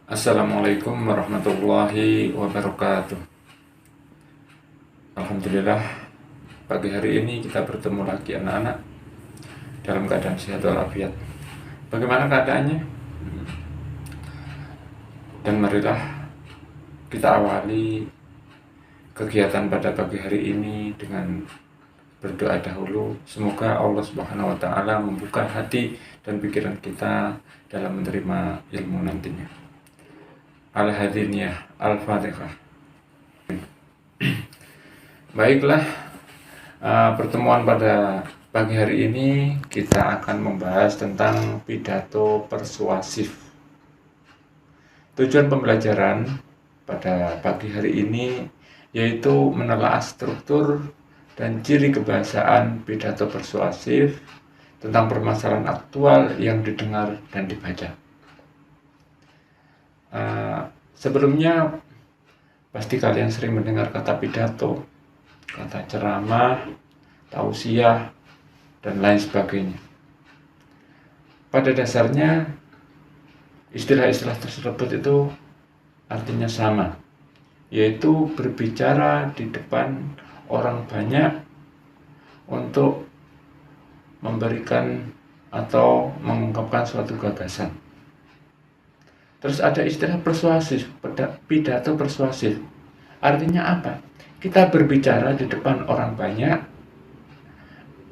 Assalamualaikum warahmatullahi wabarakatuh. Alhamdulillah, pagi hari ini kita bertemu lagi anak-anak dalam keadaan sehat walafiat. Bagaimana keadaannya? Dan marilah kita awali kegiatan pada pagi hari ini dengan berdoa dahulu. Semoga Allah Subhanahu wa taala membuka hati dan pikiran kita dalam menerima ilmu nantinya. Al-Hadiniyah, Al-Fatihah. Baiklah, pertemuan pada pagi hari ini kita akan membahas tentang pidato persuasif. Tujuan pembelajaran pada pagi hari ini yaitu menelaah struktur dan ciri kebahasaan pidato persuasif tentang permasalahan aktual yang didengar dan dibaca. Sebelumnya pasti kalian sering mendengar kata pidato, kata ceramah, tausiah, dan lain sebagainya. Pada dasarnya istilah-istilah tersebut itu artinya sama, yaitu berbicara di depan orang banyak untuk memberikan atau mengungkapkan suatu gagasan. Terus ada istilah persuasif, pidato persuasif. Artinya apa? Kita berbicara di depan orang banyak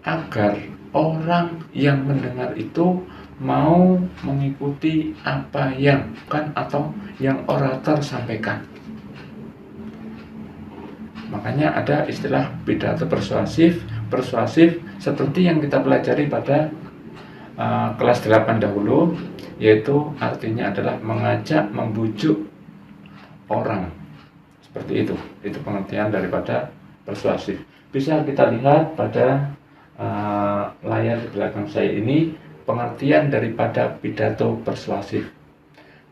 agar orang yang mendengar itu mau mengikuti apa yang atau yang orator sampaikan. Makanya ada istilah pidato persuasif seperti yang kita pelajari pada kelas 8 dahulu, yaitu artinya adalah mengajak, membujuk orang. Seperti itu pengertian daripada persuasif. Bisa kita lihat pada layar di belakang saya ini pengertian daripada pidato persuasif.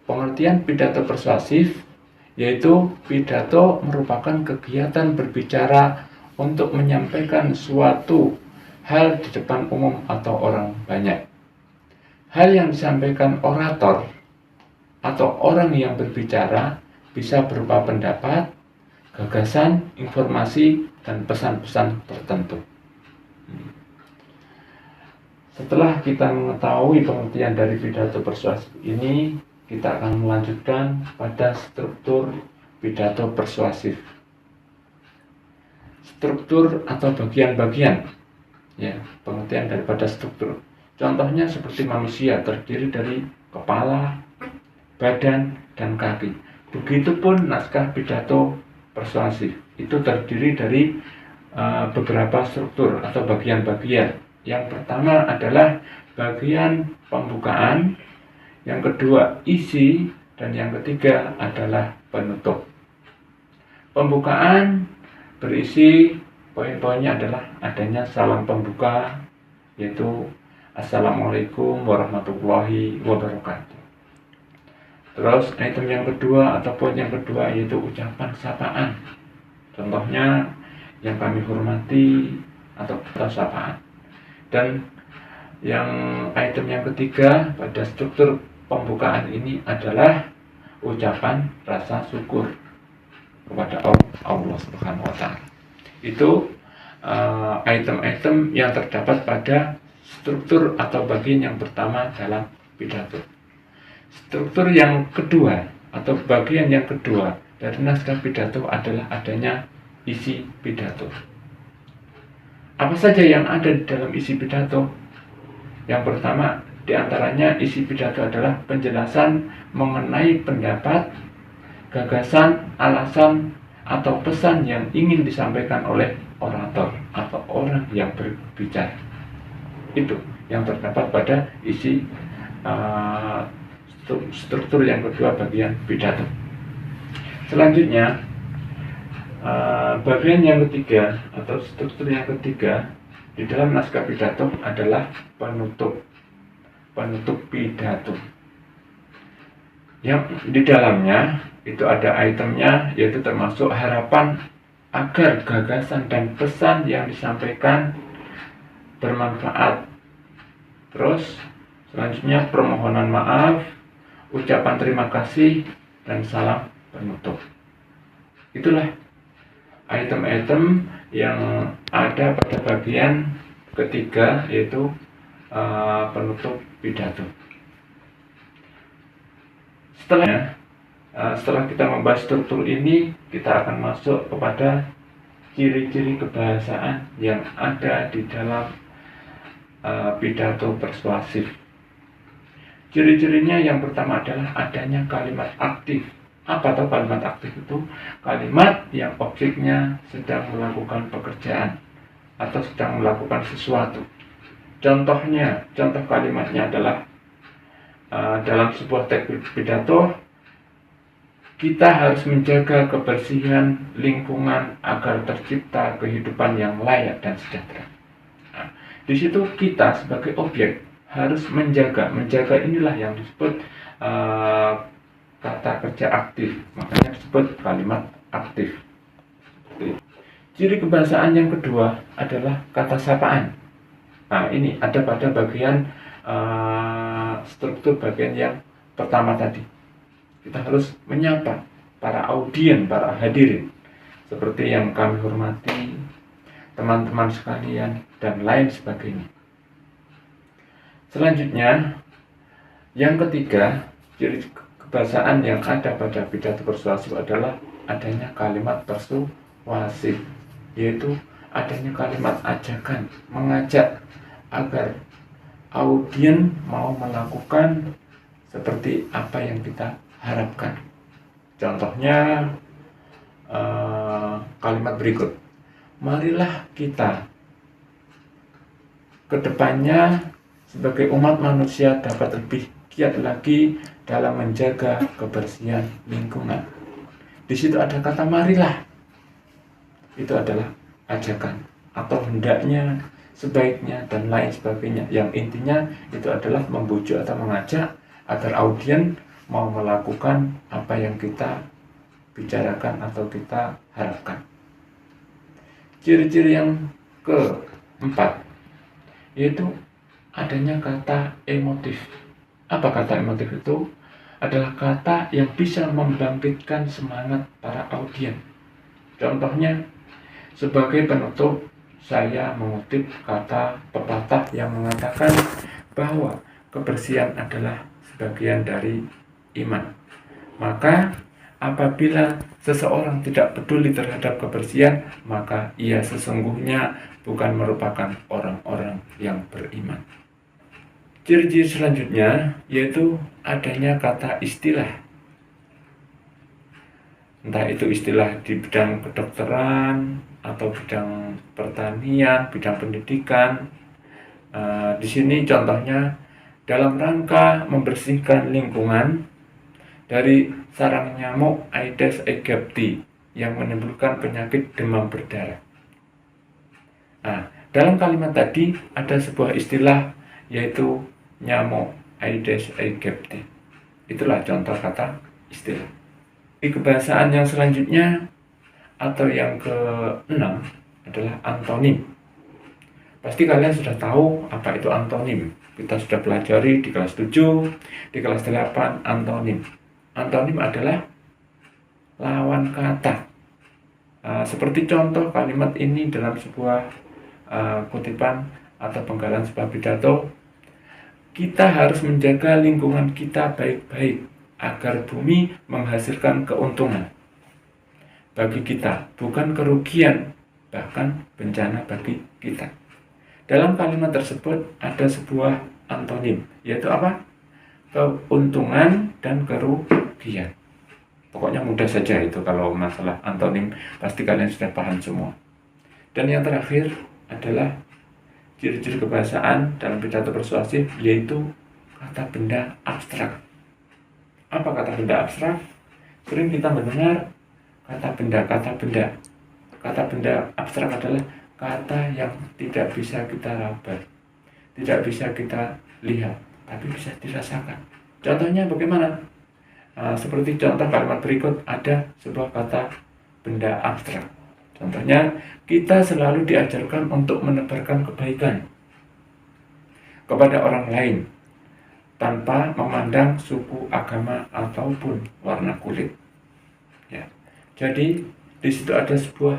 Pengertian pidato persuasif yaitu pidato merupakan kegiatan berbicara untuk menyampaikan suatu hal di depan umum atau orang banyak. Hal yang disampaikan orator atau orang yang berbicara bisa berupa pendapat, gagasan, informasi, dan pesan-pesan tertentu. Setelah kita mengetahui pengertian dari pidato persuasif ini, kita akan melanjutkan pada struktur pidato persuasif. Struktur atau bagian-bagian, ya, pengertian daripada struktur. Contohnya seperti manusia terdiri dari kepala, badan, dan kaki. Begitupun naskah pidato persuasif itu terdiri dari beberapa struktur atau bagian-bagian. Yang pertama adalah bagian pembukaan, yang kedua isi, dan yang ketiga adalah penutup. Pembukaan berisi poin-poinnya adalah adanya salam pembuka, yaitu Assalamualaikum warahmatullahi wabarakatuh. Terus item yang kedua atau poin yang kedua yaitu ucapan sapaan. Contohnya yang kami hormati atau sapaan. Dan yang item yang ketiga pada struktur pembukaan ini adalah ucapan rasa syukur kepada Allah Subhanahu wa taala. Itu item-item yang terdapat pada struktur atau bagian yang pertama dalam pidato. Struktur yang kedua atau bagian yang kedua dari naskah pidato adalah adanya isi pidato. Apa saja yang ada di dalam isi pidato? Yang pertama, diantaranya isi pidato adalah penjelasan mengenai pendapat, gagasan, alasan, atau pesan yang ingin disampaikan oleh orator atau orang yang berbicara. Itu yang terdapat pada isi struktur yang kedua bagian pidato. Selanjutnya bagian yang ketiga atau struktur yang ketiga di dalam naskah pidato adalah penutup pidato. Yang di dalamnya itu ada itemnya, yaitu termasuk harapan agar gagasan dan pesan yang disampaikan bermanfaat. Terus selanjutnya permohonan maaf ucapan terima kasih, dan salam penutup. Itulah item-item yang ada pada bagian ketiga, yaitu penutup pidato. Setelah kita membahas struktur ini, kita akan masuk kepada ciri-ciri kebahasaan yang ada di dalam pidato persuasif. Ciri-cirinya yang pertama adalah adanya kalimat aktif. Apa tuh kalimat aktif itu? Kalimat yang objeknya sedang melakukan pekerjaan atau sedang melakukan sesuatu. Contoh kalimatnya adalah dalam sebuah teks pidato, kita harus menjaga kebersihan lingkungan agar tercipta kehidupan yang layak dan sejahtera. Nah, di situ kita sebagai objek harus menjaga inilah yang disebut kata kerja aktif, makanya disebut kalimat aktif. Ciri kebahasaan yang kedua adalah kata sapaan. Nah, ini ada pada bagian struktur bagian yang pertama tadi. Kita harus menyapa para audien, para hadirin, seperti yang kami hormati, teman-teman sekalian, dan lain sebagainya. Selanjutnya, yang ketiga, ciri kebahasaan yang ada pada pidato persuasif adalah adanya kalimat persuasif, yaitu adanya kalimat ajakan, mengajak agar audien mau melakukan seperti apa yang kita harapkan. Contohnya kalimat berikut, marilah kita kedepannya sebagai umat manusia dapat lebih giat lagi dalam menjaga kebersihan lingkungan. Di situ ada kata marilah. Itu adalah ajakan atau hendaknya, sebaiknya, dan lain sebagainya. Yang intinya itu adalah membujuk atau mengajak agar audien mau melakukan apa yang kita bicarakan atau kita harapkan. Ciri-ciri yang keempat yaitu adanya kata emotif. Apa kata emotif itu? Adalah kata yang bisa membangkitkan semangat para audien. Contohnya, sebagai penutup, saya mengutip kata pepatah yang mengatakan bahwa kebersihan adalah sebagian dari iman. Maka apabila seseorang tidak peduli terhadap kebersihan, maka ia sesungguhnya bukan merupakan orang-orang yang beriman. Ciri-ciri selanjutnya yaitu adanya kata istilah. Entah itu istilah di bidang kedokteran atau bidang pertanian, bidang pendidikan. Di sini contohnya dalam rangka membersihkan lingkungan dari sarang nyamuk Aedes aegypti yang menimbulkan penyakit demam berdarah. Nah, dalam kalimat tadi ada sebuah istilah yaitu nyamuk Aedes aegypti. Itulah contoh kata istilah. Di kebahasaan yang selanjutnya atau yang ke-6 adalah antonim. Pasti kalian sudah tahu apa itu antonim. Kita sudah pelajari di kelas 7, di kelas 8 antonim. Antonim adalah lawan kata. Seperti contoh kalimat ini dalam sebuah kutipan atau penggalan sebuah pidato, kita harus menjaga lingkungan kita baik-baik agar bumi menghasilkan keuntungan bagi kita, bukan kerugian, bahkan bencana bagi kita. Dalam kalimat tersebut ada sebuah antonim, yaitu apa? Keuntungan dan kerugian. Pokoknya mudah saja itu kalau masalah antonim, pasti kalian sudah paham semua. Dan yang terakhir adalah ciri-ciri kebahasaan dalam pidato persuasif, yaitu kata benda abstrak. Apa kata benda abstrak? Sering kita mendengar kata benda. Kata benda abstrak adalah kata yang tidak bisa kita raba, tidak bisa kita lihat, tapi bisa dirasakan. Contohnya bagaimana? Seperti contoh kalimat berikut, ada sebuah kata benda abstrak. Contohnya, kita selalu diajarkan untuk menebarkan kebaikan kepada orang lain. tanpa memandang suku, agama, ataupun warna kulit. Ya. Jadi di situ ada sebuah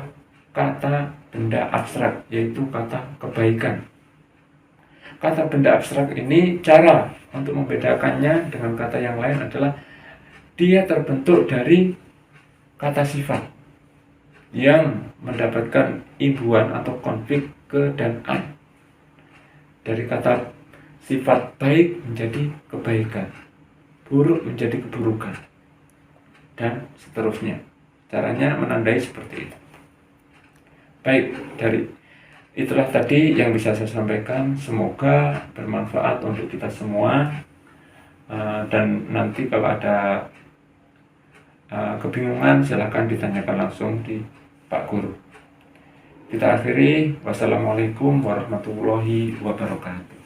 kata benda abstrak, yaitu kata kebaikan. Kata benda abstrak ini, cara untuk membedakannya dengan kata yang lain adalah dia terbentuk dari kata sifat yang mendapatkan imbuhan atau konflik ke dan an. Dari kata sifat baik menjadi kebaikan, buruk menjadi keburukan, dan seterusnya. Caranya menandai seperti itu. Baik, dari itulah tadi yang bisa saya sampaikan. Semoga bermanfaat untuk kita semua. Dan nanti kalau ada kebingungan, silahkan ditanyakan langsung di Pak Guru. Kita akhiri. Wassalamualaikum warahmatullahi wabarakatuh.